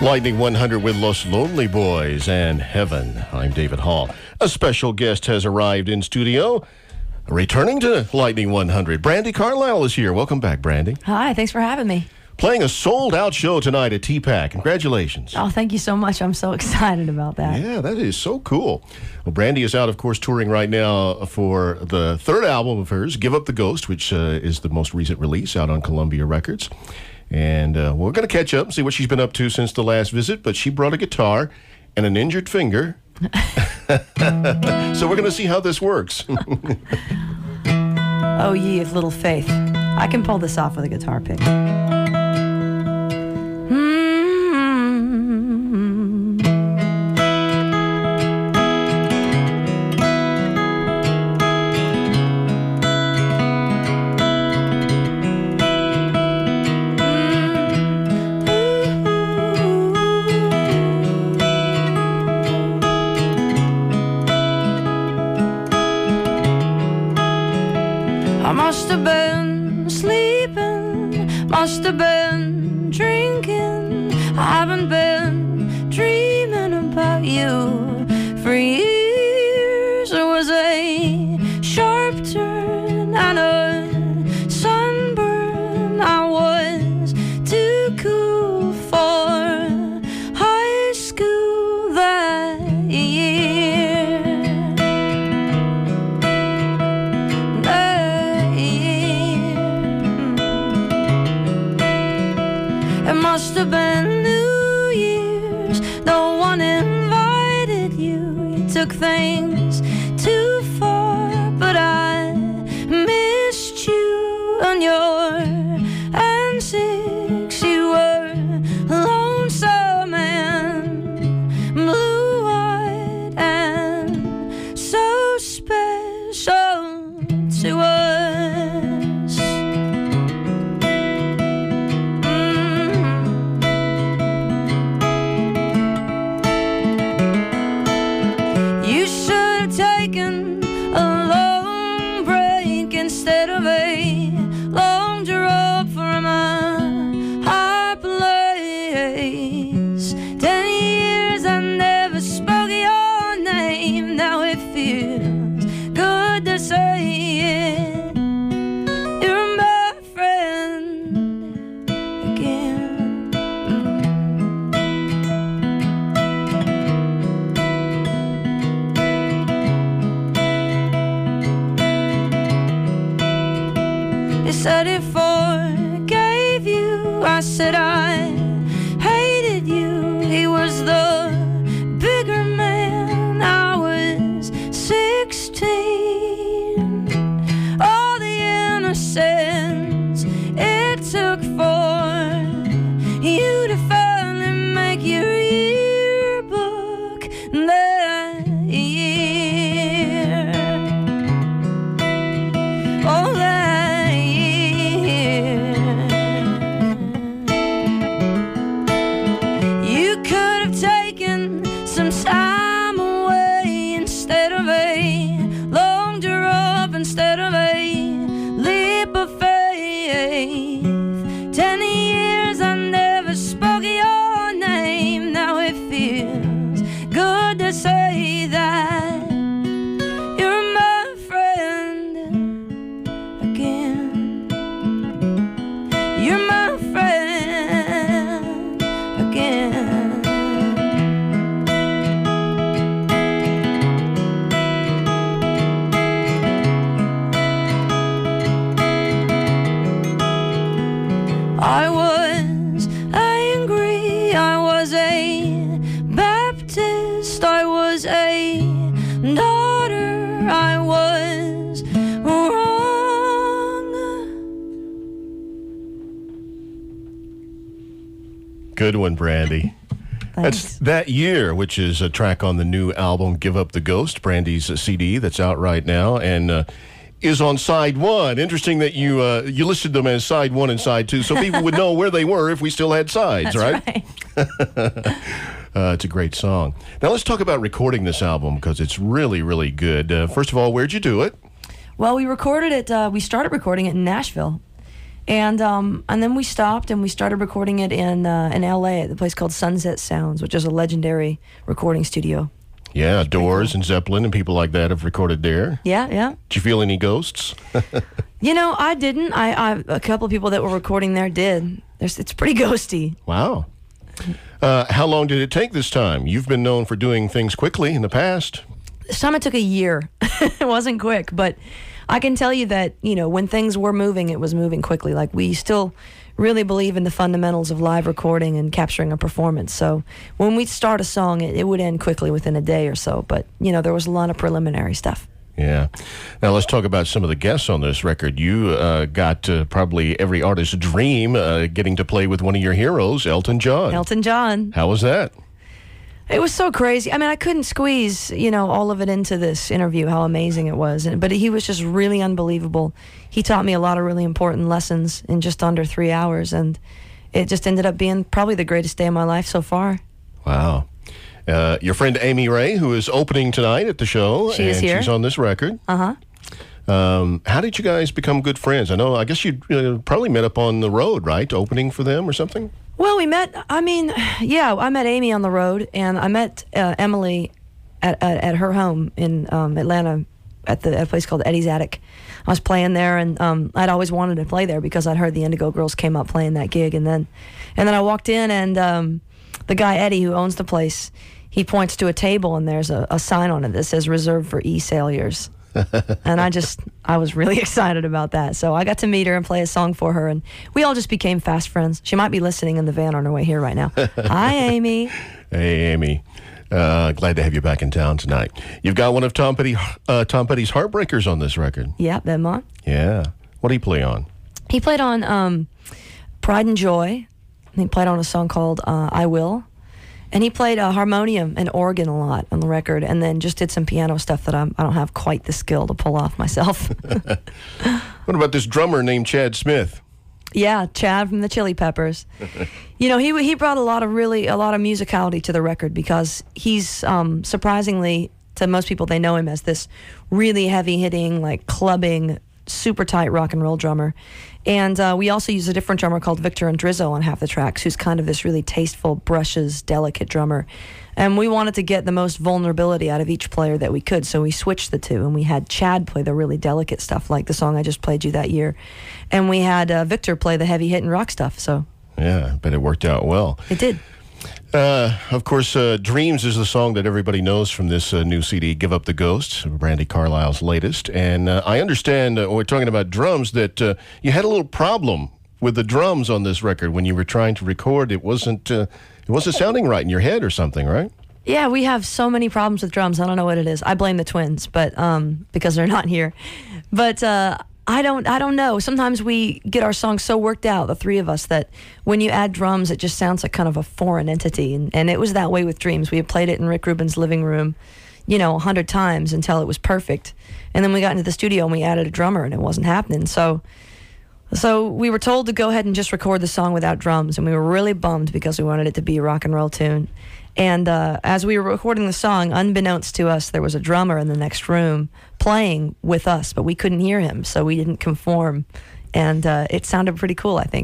Lightning 100 with Los Lonely Boys and Heaven. I'm David Hall. A special guest has arrived in studio. Returning to Lightning 100, Brandi Carlile is here. Welcome back, Brandi. Hi, thanks for having me. Playing a sold-out show tonight at TPAC. Congratulations. Oh, thank you so much. I'm so excited about that. Yeah, that is so cool. Well, Brandi is out, of course, touring right now for the third album of hers, Give Up the Ghost, which is the most recent release out on Columbia Records. And we're going to catch up and see what she's been up to since the last visit, but she brought a guitar and an injured finger. So we're going to see how this works. Oh, ye of little faith. I can pull this off with a guitar pick. I must have been sleeping, must have been drinking. I haven't been dreaming about you for years. It was a sharp turn and a sunburn. I was too cool for high school that year. It must have been New Year's. No one invited you. You took things too far, but I missed you and your antics. You were lonesome and blue-eyed and so special to us. Instead of a long drop from a high place. 10 years I never spoke your name. Now it feels good to say it. You're my friend again. They said he forgave you. I said I hated you. He was the bigger man. I was 16. All the innocence it took for you to finally make your yearbook that year. Oh, that year. You could have taken some time away instead of a long drop, instead of a leap of faith. 10 years I never spoke your name. Now it feels good to say that you're my friend again. You're my friend again. I was angry, I was a Baptist, I was a daughter, I was wrong. Good one, Brandi. That's That Year, which is a track on the new album, Give Up the Ghost, Brandi's CD that's out right now, and is on side one. Interesting that you listed them as side one and side two, so people would know where they were if we still had sides, That's right? It's a great song. Now let's talk about recording this album, because it's really, really good. First of all, where'd you do it? Well, we recorded it, we started recording it in Nashville. And then we stopped and we started recording it in L.A. at a place called Sunset Sounds, which is a legendary recording studio. Yeah, Doors and Zeppelin and people like that have recorded there. Yeah, yeah. Did you feel any ghosts? I didn't. A couple of people that were recording there did. It's pretty ghosty. Wow. How long did it take this time? You've been known for doing things quickly in the past. This time it took a year. It wasn't quick, but I can tell you that, when things were moving, it was moving quickly. Like, we still really believe in the fundamentals of live recording and capturing a performance. So when we start a song, it would end quickly within a day or so. But, there was a lot of preliminary stuff. Yeah. Now let's talk about some of the guests on this record. You got probably every artist's dream, getting to play with one of your heroes, Elton John. Elton John. How was that? It was so crazy. I mean, I couldn't squeeze, all of it into this interview, how amazing it was. But he was just really unbelievable. He taught me a lot of really important lessons in just under 3 hours, and it just ended up being probably the greatest day of my life so far. Wow. Your friend Amy Ray, who is opening tonight at the show. She is here. She's on this record. Uh-huh. How did you guys become good friends? I guess you probably met up on the road, right? Opening for them or something? Well, I met Amy on the road, and I met Emily at her home in Atlanta at a place called Eddie's Attic. I was playing there, and I'd always wanted to play there because I'd heard the Indigo Girls came up playing that gig, and then I walked in, and the guy Eddie, who owns the place, he points to a table, and there's a sign on it that says "Reserved for E-Sailors." And I was really excited about that. So I got to meet her and play a song for her, and we all just became fast friends. She might be listening in the van on her way here right now. Hi, Amy. Hey, Amy. Glad to have you back in town tonight. You've got one of Tom Petty's Heartbreakers on this record. Yeah, Venmont. Yeah. What did he play on? He played on Pride and Joy. He played on a song called I Will. And he played harmonium and organ a lot on the record, and then just did some piano stuff that I don't have quite the skill to pull off myself. What about this drummer named Chad Smith? Yeah, Chad from the Chili Peppers. He brought a lot of musicality to the record because he's surprisingly, to most people, they know him as this really heavy-hitting, like clubbing, super tight rock and roll drummer. And we also use a different drummer called Victor Andrizzo on half the tracks, who's kind of this really tasteful, brushes, delicate drummer. And we wanted to get the most vulnerability out of each player that we could, so we switched the two, and we had Chad play the really delicate stuff, like the song I just played you that year. And we had Victor play the heavy-hitting rock stuff, so... Yeah, but it worked out well. It did. Of course, Dreams is the song that everybody knows from this new CD, Give Up the Ghost, Brandi Carlile's latest. And I understand, when we're talking about drums, that you had a little problem with the drums on this record when you were trying to record. It wasn't sounding right in your head or something, right? Yeah, we have so many problems with drums. I don't know what it is. I blame the twins, but because they're not here. But I don't know. Sometimes we get our songs so worked out, the three of us, that when you add drums, it just sounds like kind of a foreign entity. And it was that way with Dreams. We had played it in Rick Rubin's living room, 100 times until it was perfect. And then we got into the studio and we added a drummer, and it wasn't happening. So we were told to go ahead and just record the song without drums, and we were really bummed because we wanted it to be a rock and roll tune. And as we were recording the song, unbeknownst to us, there was a drummer in the next room playing with us, but we couldn't hear him, so we didn't conform. And it sounded pretty cool, I think.